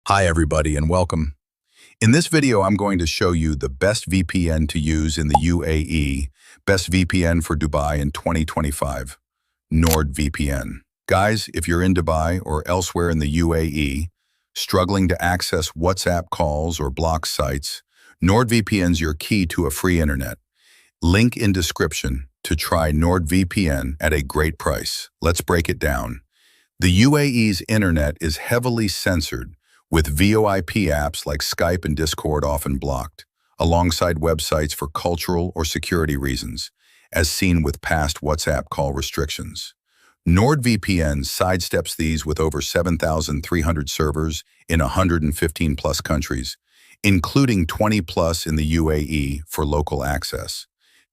Hi everybody and welcome. In this video, I'm going to show you the best VPN to use in the UAE, best VPN for Dubai in 2025, NordVPN. Guys, if you're in Dubai or elsewhere in the UAE, struggling to access WhatsApp calls or block sites, NordVPN's your key to a free internet. Link in description to try NordVPN at a great price. Let's break it down. The UAE's internet is heavily censored, with VoIP apps like Skype and Discord often blocked, alongside websites for cultural or security reasons, as seen with past WhatsApp call restrictions. NordVPN sidesteps these with over 7,300 servers in 115-plus countries, including 20-plus in the UAE for local access.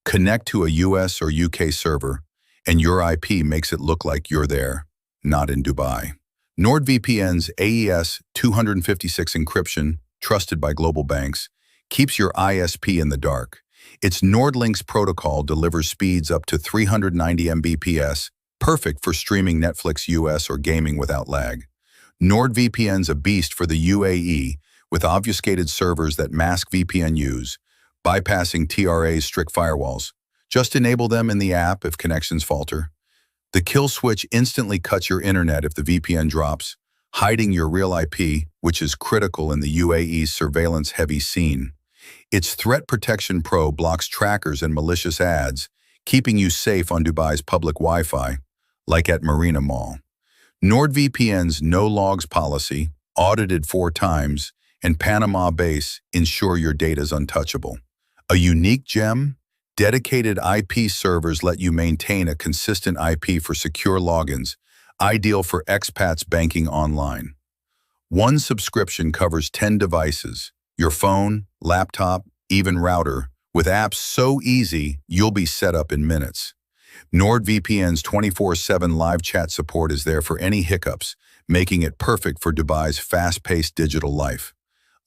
Connect to a US or UK server, and your IP makes it look like you're there, not in Dubai. NordVPN's AES 256 encryption, trusted by global banks, keeps your ISP in the dark. Its NordLynx protocol delivers speeds up to 390 Mbps, perfect for streaming Netflix US or gaming without lag. NordVPN's a beast for the UAE, with obfuscated servers that mask VPN use, bypassing TRA's strict firewalls. Just enable them in the app if connections falter. The kill switch instantly cuts your internet if the VPN drops, hiding your real IP, which is critical in the UAE's surveillance-heavy scene. Its Threat Protection Pro blocks trackers and malicious ads, keeping you safe on Dubai's public Wi-Fi, like at Marina Mall. NordVPN's no logs policy, audited 4 times, and Panama base ensure your data's untouchable. A unique gem? Dedicated IP servers let you maintain a consistent IP for secure logins, ideal for expats banking online. One subscription covers 10 devices, your phone, laptop, even router, with apps so easy you'll be set up in minutes. NordVPN's 24/7 live chat support is there for any hiccups, making it perfect for Dubai's fast-paced digital life.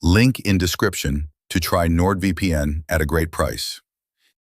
Link in description to try NordVPN at a great price.